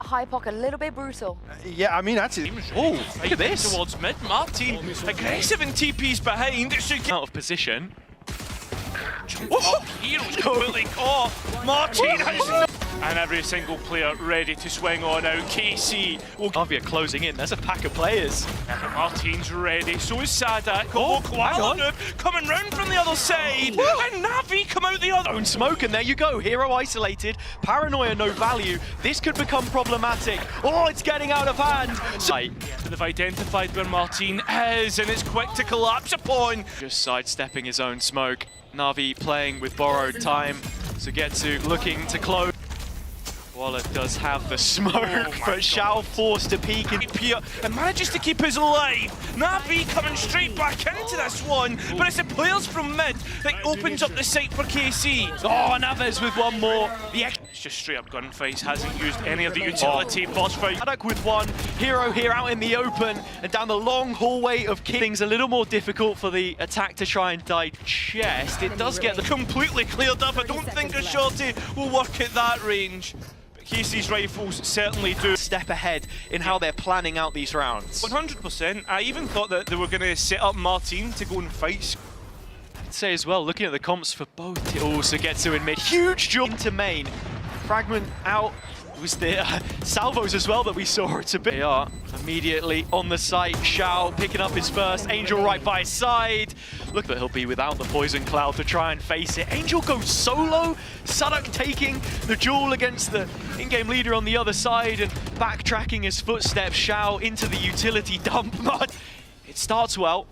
Hypoc a little bit brutal. Yeah, I mean, that's it. Oh, look at this. Towards mid, Martin aggressive and TP's behind. It should get Out of position. oh, Hero's completely caught. Martin has and every single player ready to swing on out. KC will Navi are closing in. There's a pack of players. Martin's ready, so is Sadak. Oh, Koala Noob coming round from the other side. And Navi come out the other. Own smoke, and there you go. Hero isolated. Paranoia, no value. This could become problematic. Oh, it's getting out of hand. They've identified where Martin is, and it's quick to collapse upon. Just sidestepping his own smoke. Navi playing with borrowed time. So Getsu looking to close. Koala does have the smoke, but Xiao forced to peek in here and manages to keep his life. Navi coming straight back into this one, but it's the players from mid that opens up the site for KC. Oh, Naves with one more. It's just straight up gunfights, hasn't used any of the utility. Boss fight. Sadak with one. Hero here out in the open, and down the long hallway of things a little more difficult for the attack to try and digest. It does get the completely cleared up. I don't think a shorty will work at that range. KC's rifles certainly do. Step ahead in how they're planning out these rounds. 100%. I even thought that they were going to set up Martin to go and fight. I'd say as well, looking at the comps for both, it also gets to in mid. Huge jump into main. Fragment out. It was the salvos as well that we saw. It's a bit. They are immediately on the site. Xiao picking up his first. Angel right by his side. Look, but he'll be without the poison cloud to try and face it. Angel goes solo. Sadak taking the duel against the in-game leader on the other side and backtracking his footsteps. Xiao into the utility dump. But it starts well.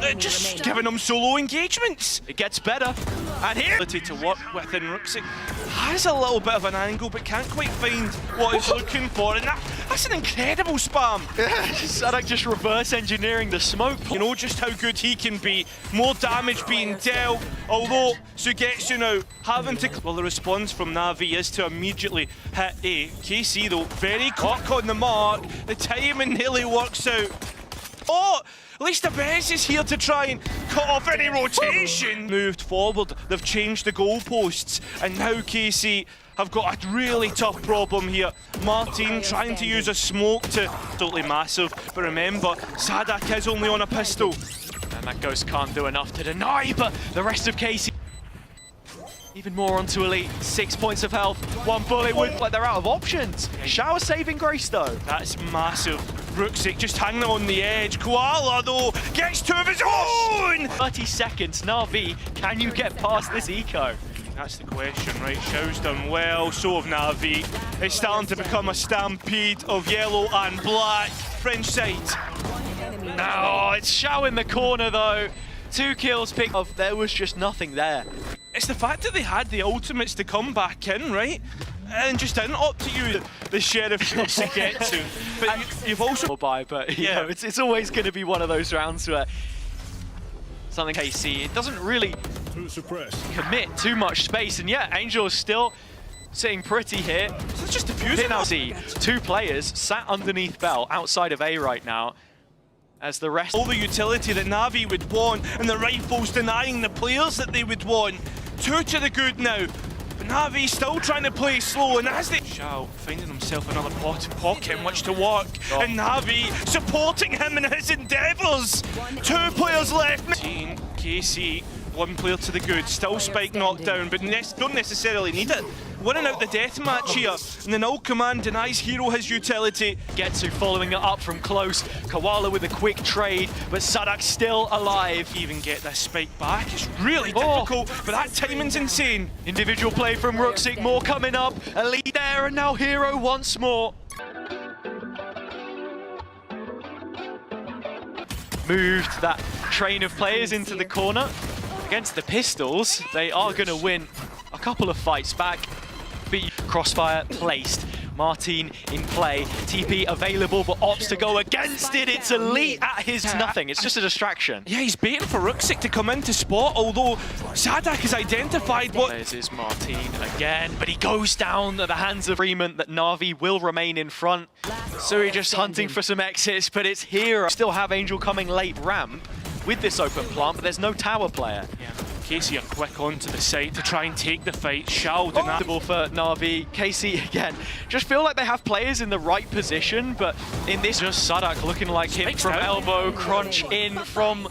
They're just giving them solo engagements. It gets better. And here, ability to work within Ruxic has a little bit of an angle, but can't quite find what he's looking for. And that's an incredible spam. Sadak just reverse engineering the smoke. You know just how good he can be. More damage being dealt. Although Sugetsu now having to. Well, the response from Navi is to immediately hit A. KC though, very quick on the mark. The timing nearly works out. Oh! At least the Bez is here to try and cut off any rotation. Moved forward, they've changed the goalposts, and now KC have got a really tough problem here. Martin trying to use a smoke to totally massive, but remember, Sadak is only on a pistol. And that ghost can't do enough to deny, but the rest of KC even more onto Elite. 6 points of health, one bullet would like they're out of options. Shower saving grace though. That's massive. Ruxic just hanging on the edge. Koala though gets two of his own! 30 seconds, Navi, can you get past this eco? That's the question, right? Xiao's done well, so have Navi. It's starting to become a stampede of yellow and black. French side. No, it's Xiao in the corner though. 2 kills picked off, there was just nothing there. It's the fact that they had the ultimates to come back in, right? And just didn't opt to use the sheriff to get to. But you've also but you know, it's always going to be one of those rounds where something KC, it doesn't really commit too much space. And yeah, Angel is still sitting pretty here. So it's just diffusing. 2 players sat underneath Bell outside of A right now. As the rest all the utility that Navi would want, and the rifles denying the players that they would want. 2 to the good now. But Navi still trying to play slow, and as they Xiao finding himself another pocket in which to work, and Navi supporting him in his endeavours. 2 players left. KC, 1 player to the good, still Spike knocked down, but don't necessarily need it. Winning out the deathmatch here, and the null command denies Hero his utility. Getsu following it up from close. Koala with a quick trade, but Sadak's still alive. Even get this Spike back, it's really difficult, but that timing's insane. Individual play from Ruxic, more coming up. A lead there, and now Hero once more. Moved that train of players into the corner. Against the Pistols, they are going to win a couple of fights back. Crossfire placed. Martin in play. TP available, but opts to go against it. It's Elite at his nothing. It's just a distraction. Yeah, he's baiting for Ruxic to come into spot, although Sadak has identified what... There's Martin again, but he goes down at the hands of Freeman. That Navi will remain in front. So he's just hunting for some exits, but it's Hero. Still have Angel coming late ramp with this open plant, but there's no tower player. Yeah. Casey are quick onto the site to try and take the fight. Shao did that. For Navi, Casey again, just feel like they have players in the right position, but in this, just Sadak looking like him from elbow, crunch in from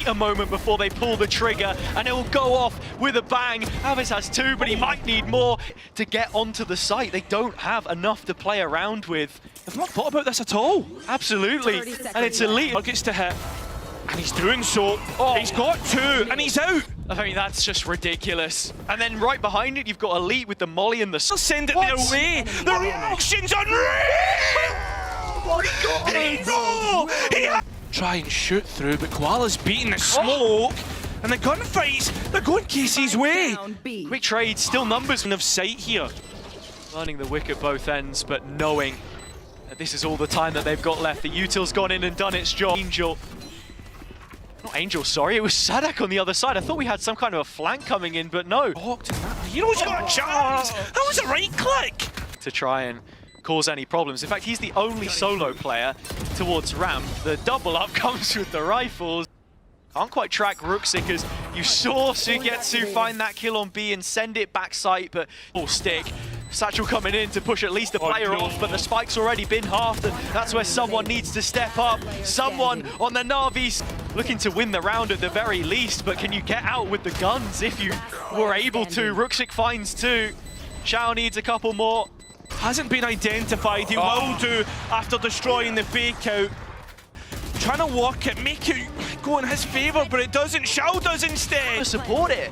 a moment before they pull the trigger, and it will go off with a bang. Avis has two, but he might need more to get onto the site. They don't have enough to play around with. I've not thought about this at all. Absolutely, and it's elite. Gets to hit, and he's doing so. He's got two, and he's out. I mean, that's just ridiculous. And then right behind it, you've got Elite with the molly and the... They'll send it their way. The reaction's unreal! Oh my God! Try and shoot through, but Koala's beating the smoke. And the gunfights, they're going Casey's way. Quick trade, still numbers of sight here. Learning the wick at both ends, but knowing that this is all the time that they've got left. The util's gone in and done its job. Not Angel, sorry, it was Sadak on the other side. I thought we had some kind of a flank coming in, but no. Hero's got a chance! That was a right click! To try and cause any problems. In fact, he's the only solo player towards ramp. The double up comes with the rifles. Can't quite track Ruxic as you saw Sugetsu find that kill on B and send it back site, but full stick. Satchel coming in to push at least the player off, but the spike's already been halved, and that's where someone needs to step up. Someone on the Navis looking to win the round at the very least, but can you get out with the guns if you were able to? Ruxic finds two. Shao needs a couple more. Hasn't been identified. He will do after destroying the fake out. Trying to walk it, make it go in his favour, but it doesn't. Shao does instead. Support it.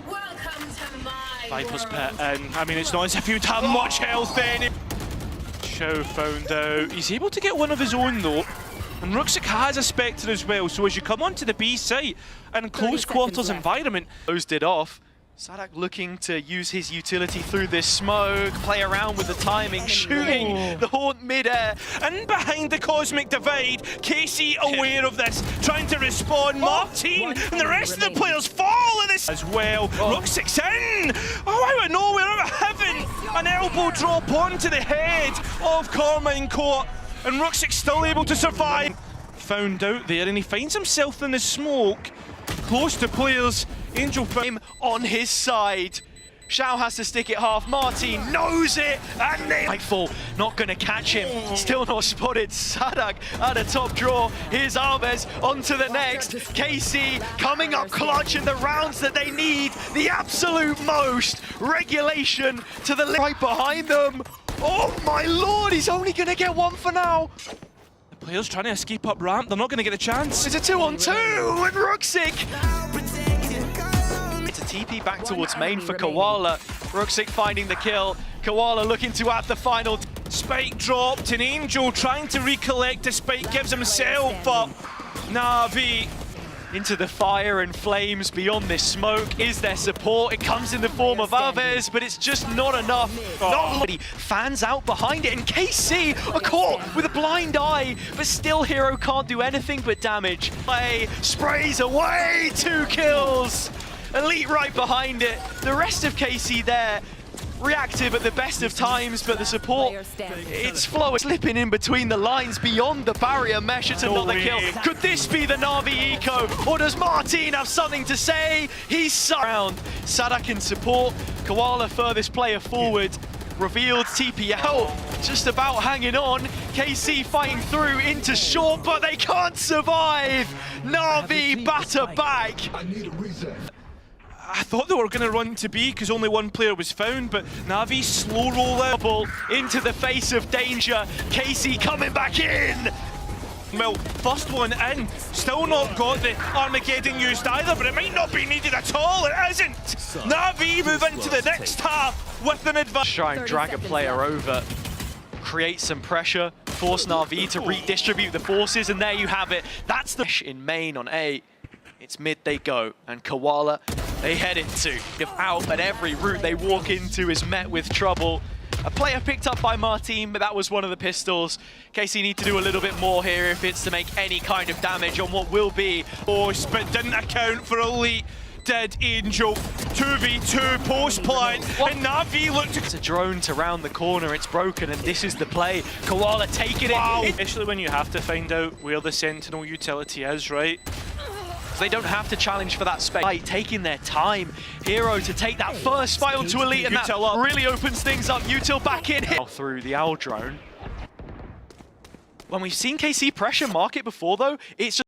Viper's pit, and I mean, it's not as if you'd have much health then. Shao found out. He's able to get one of his own though. And Ruxic has a Spectre as well, so as you come onto the B site and close quarters environment. Closed it off. Sadak looking to use his utility through this smoke, play around with the timing, shooting the Haunt mid-air. And behind the Cosmic Divide, Casey aware of this, trying to respond. Martin and the rest of the players fall in this as well. Ruxic's in! Out of nowhere, out of heaven! An elbow drop onto the head of Karmier Corp, and Ruxic's still able to survive. Found out there, and he finds himself in the smoke, close to players. Angel found him on his side. Shao has to stick it half. Martin knows it, and Nightfall not gonna catch him. Still not spotted. Sadak at a top draw. Here's Alves onto the next. Casey coming up clutch in the rounds that they need. The absolute most. Regulation to the right behind them. Oh my lord, he's only gonna get one for now. The players trying to escape up ramp. They're not gonna get a chance. It's a 2-on-2 and Ruxic. It's a TP back towards main for Koala. Ruxic finding the kill. Koala looking to add the final. Spike dropped, and Angel trying to recollect. The spike gives himself up. Navi into the fire and flames beyond this smoke. Is there support? It comes in the form of Alves, but it's just not enough. Not fans out behind it, and KC are caught with a blind eye, but still Hero can't do anything but damage. Play sprays away, 2 kills. Elite right behind it. The rest of KC there, reactive at the best of times, but the support, it's flowing, slipping in between the lines beyond the barrier mesh. It's another kill. Could this be the Navi eco, or does Martin have something to say? He's around. Sadak in support. Koala furthest player forward. Revealed TP out, just about hanging on. KC fighting through into short, but they can't survive. Navi batter back. I thought they were going to run to B because only one player was found, but Navi slow roll out. Into the face of danger. Casey coming back in. Well, first one in, still not got the Armageddon used either, but it might not be needed at all. It isn't. Navi move into the next half with an advantage. Try and drag a player over, create some pressure, force Navi to redistribute the forces, and there you have it. That's the in main on A. It's mid they go, and Koala they head into. If out at every route they walk into is met with trouble. A player picked up by Martin, but that was one of the pistols. Casey need to do a little bit more here if it's to make any kind of damage on what will be. Force, but didn't account for Elite. Did Angel 2v2 post plant, and Navi looked to... It's a drone to round the corner, it's broken, and this is the play. Koala taking it. Especially when you have to find out where the Sentinel utility is, right? They don't have to challenge for that space. Like, taking their time. Hero to take that first fight onto Elite, and that really opens things up. Util back in here. Through the owl drone. When we've seen KC pressure market before, though, it's just